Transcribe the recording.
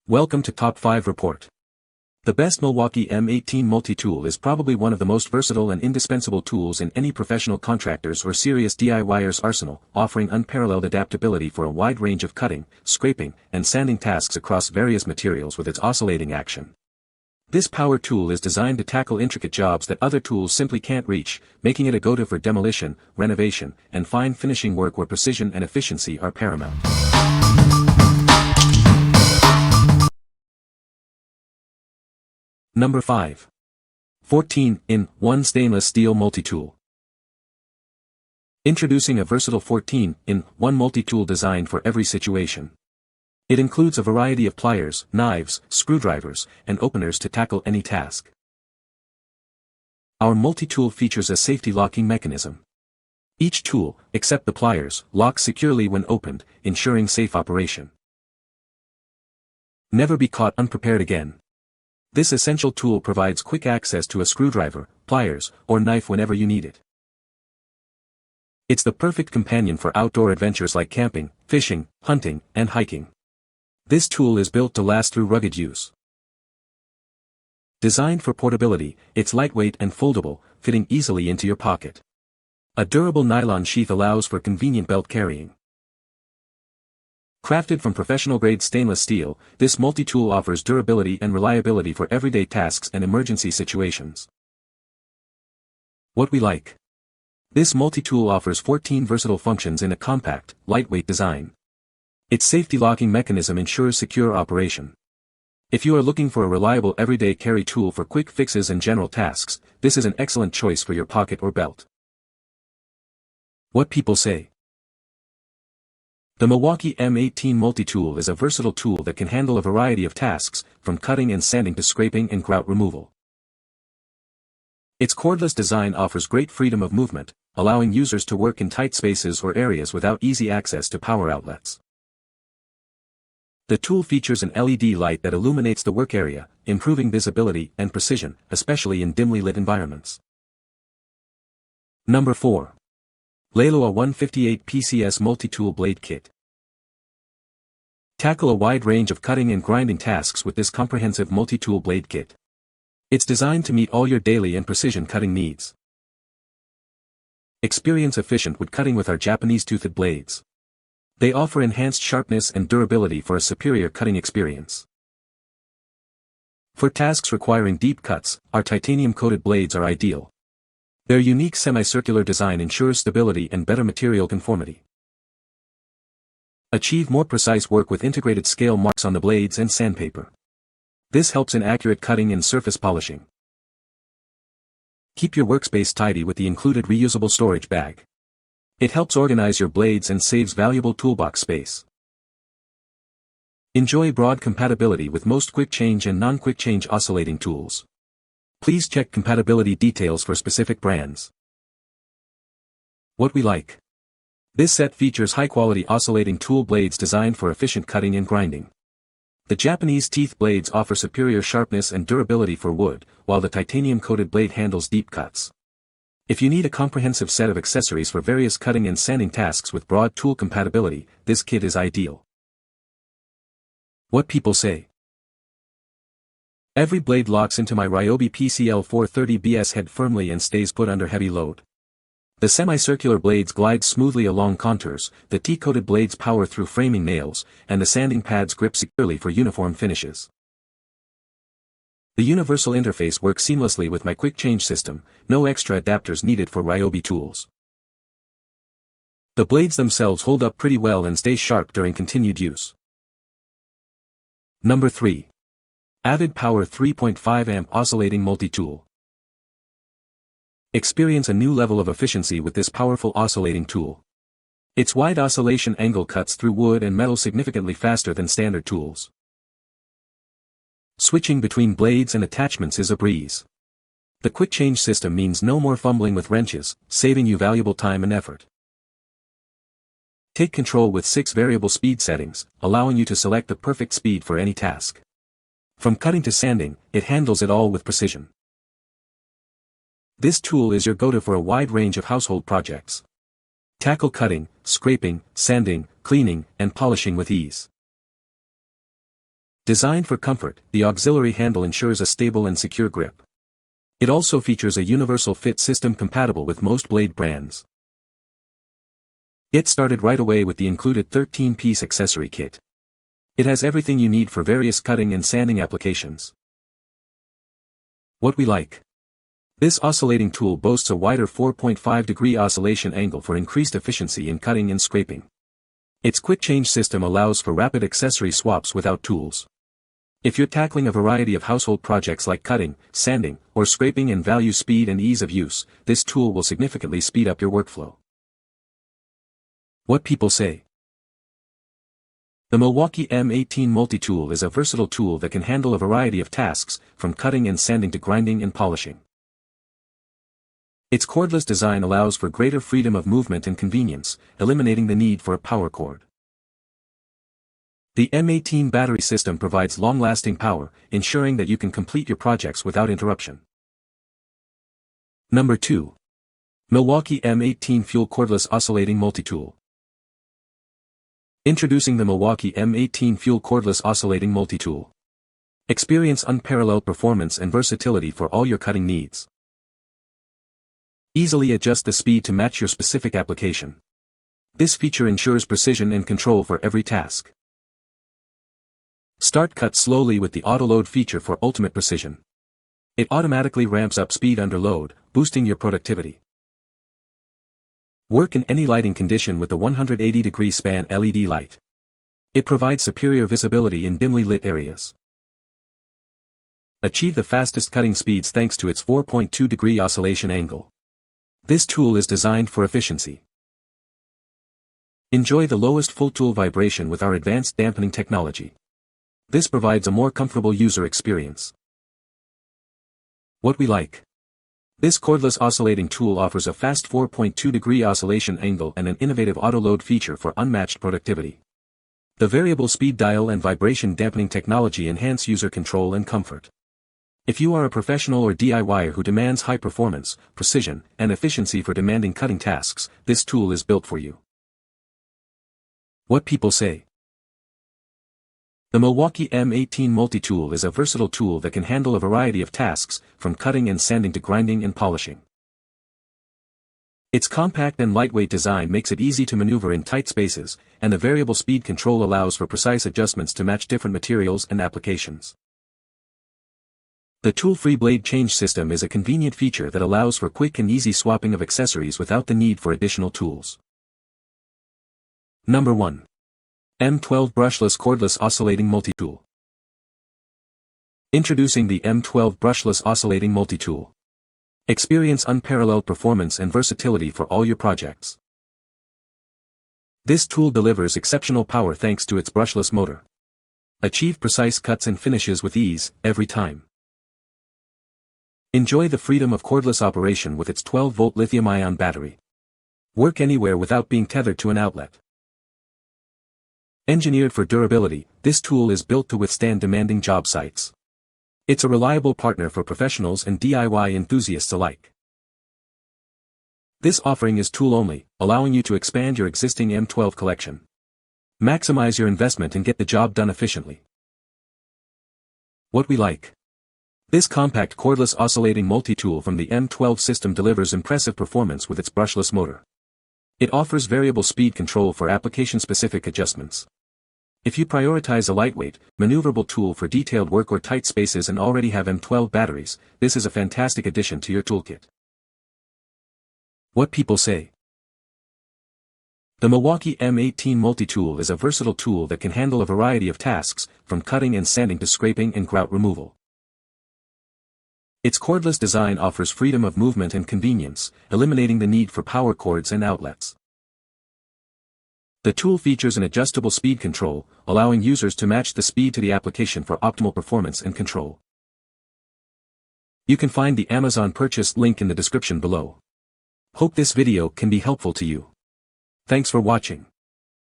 Welcome to Top 5 Report. The best Milwaukee M18 Multitool is probably one of the most versatile and indispensable tools in any professional contractor's or serious DIYer's arsenal, offering unparalleled adaptability for a wide range of cutting, scraping, and sanding tasks across various materials with its oscillating action. This power tool is designed to tackle intricate jobs that other tools simply can't reach, making it a go-to for demolition, renovation, and fine finishing work where precision and efficiency are paramount. Number 5. 14-in-1 Stainless Steel Multitool. Introducing a versatile 14-in-1 multi-tool designed for every situation. It includes a variety of pliers, knives, screwdrivers, and openers to tackle any task. Our multi-tool features a safety locking mechanism. Each tool, except the pliers, locks securely when opened, ensuring safe operation. Never be caught unprepared again. This essential tool provides quick access to a screwdriver, pliers, or knife whenever you need it. It's the perfect companion for outdoor adventures like camping, fishing, hunting, and hiking. This tool is built to last through rugged use. Designed for portability, it's lightweight and foldable, fitting easily into your pocket. A durable nylon sheath allows for convenient belt carrying. Crafted from professional-grade stainless steel, this multi-tool offers durability and reliability for everyday tasks and emergency situations. What we like. This multi-tool offers 14 versatile functions in a compact, lightweight design. Its safety locking mechanism ensures secure operation. If you are looking for a reliable everyday carry tool for quick fixes and general tasks, this is an excellent choice for your pocket or belt. What people say. The Milwaukee M18 Multitool is a versatile tool that can handle a variety of tasks, from cutting and sanding to scraping and grout removal. Its cordless design offers great freedom of movement, allowing users to work in tight spaces or areas without easy access to power outlets. The tool features an LED light that illuminates the work area, improving visibility and precision, especially in dimly lit environments. Number 4. LEILUO 158 PCS Multi-Tool Blade Kit. Tackle a wide range of cutting and grinding tasks with this comprehensive multi-tool blade kit. It's designed to meet all your daily and precision cutting needs. Experience efficient wood cutting with our Japanese toothed blades. They offer enhanced sharpness and durability for a superior cutting experience. For tasks requiring deep cuts, our titanium-coated blades are ideal. Their unique semicircular design ensures stability and better material conformity. Achieve more precise work with integrated scale marks on the blades and sandpaper. This helps in accurate cutting and surface polishing. Keep your workspace tidy with the included reusable storage bag. It helps organize your blades and saves valuable toolbox space. Enjoy broad compatibility with most quick-change and non-quick-change oscillating tools. Please check compatibility details for specific brands. What we like. This set features high-quality oscillating tool blades designed for efficient cutting and grinding. The Japanese teeth blades offer superior sharpness and durability for wood, while the titanium-coated blade handles deep cuts. If you need a comprehensive set of accessories for various cutting and sanding tasks with broad tool compatibility, this kit is ideal. What people say. Every blade locks into my Ryobi PCL 430BS head firmly and stays put under heavy load. The semicircular blades glide smoothly along contours, the T-coated blades power through framing nails, and the sanding pads grip securely for uniform finishes. The universal interface works seamlessly with my quick-change system, no extra adapters needed for Ryobi tools. The blades themselves hold up pretty well and stay sharp during continued use. Number 3. AVID Power 3.5 Amp Oscillating Multi-Tool. Experience a new level of efficiency with this powerful oscillating tool. Its wide oscillation angle cuts through wood and metal significantly faster than standard tools. Switching between blades and attachments is a breeze. The quick change system means no more fumbling with wrenches, saving you valuable time and effort. Take control with 6 variable speed settings, allowing you to select the perfect speed for any task. From cutting to sanding, it handles it all with precision. This tool is your go-to for a wide range of household projects. Tackle cutting, scraping, sanding, cleaning, and polishing with ease. Designed for comfort, the auxiliary handle ensures a stable and secure grip. It also features a universal fit system compatible with most blade brands. Get started right away with the included 13-piece accessory kit. It has everything you need for various cutting and sanding applications. What we like. This oscillating tool boasts a wider 4.5-degree oscillation angle for increased efficiency in cutting and scraping. Its quick change system allows for rapid accessory swaps without tools. If you're tackling a variety of household projects like cutting, sanding, or scraping and value speed and ease of use, this tool will significantly speed up your workflow. What people say. The Milwaukee M18 Multitool is a versatile tool that can handle a variety of tasks, from cutting and sanding to grinding and polishing. Its cordless design allows for greater freedom of movement and convenience, eliminating the need for a power cord. The M18 battery system provides long-lasting power, ensuring that you can complete your projects without interruption. Number 2. Milwaukee M18 Fuel Cordless Oscillating Multitool. Introducing the Milwaukee M18 Fuel Cordless Oscillating Multitool. Experience unparalleled performance and versatility for all your cutting needs. Easily adjust the speed to match your specific application. This feature ensures precision and control for every task. Start cut slowly with the auto-load feature for ultimate precision. It automatically ramps up speed under load, boosting your productivity. Work in any lighting condition with the 180-degree span LED light. It provides superior visibility in dimly lit areas. Achieve the fastest cutting speeds thanks to its 4.2-degree oscillation angle. This tool is designed for efficiency. Enjoy the lowest full tool vibration with our advanced dampening technology. This provides a more comfortable user experience. What we like. This cordless oscillating tool offers a fast 4.2-degree oscillation angle and an innovative auto-load feature for unmatched productivity. The variable speed dial and vibration dampening technology enhance user control and comfort. If you are a professional or DIYer who demands high performance, precision, and efficiency for demanding cutting tasks, this tool is built for you. What people say. The Milwaukee M18 Multitool is a versatile tool that can handle a variety of tasks, from cutting and sanding to grinding and polishing. Its compact and lightweight design makes it easy to maneuver in tight spaces, and the variable speed control allows for precise adjustments to match different materials and applications. The tool-free blade change system is a convenient feature that allows for quick and easy swapping of accessories without the need for additional tools. Number 1. M12 Brushless Cordless Oscillating Multitool. Introducing the M12 Brushless Oscillating Multitool. Experience unparalleled performance and versatility for all your projects. This tool delivers exceptional power thanks to its brushless motor. Achieve precise cuts and finishes with ease, every time. Enjoy the freedom of cordless operation with its 12-volt lithium-ion battery. Work anywhere without being tethered to an outlet. Engineered for durability, this tool is built to withstand demanding job sites. It's a reliable partner for professionals and DIY enthusiasts alike. This offering is tool-only, allowing you to expand your existing M12 collection. Maximize your investment and get the job done efficiently. What we like. This compact cordless oscillating multi-tool from the M12 system delivers impressive performance with its brushless motor. It offers variable speed control for application-specific adjustments. If you prioritize a lightweight, maneuverable tool for detailed work or tight spaces and already have M12 batteries, this is a fantastic addition to your toolkit. What people say. The Milwaukee M18 Multitool is a versatile tool that can handle a variety of tasks, from cutting and sanding to scraping and grout removal. Its cordless design offers freedom of movement and convenience, eliminating the need for power cords and outlets. The tool features an adjustable speed control, allowing users to match the speed to the application for optimal performance and control. You can find the Amazon purchase link in the description below. Hope this video can be helpful to you. Thanks for watching.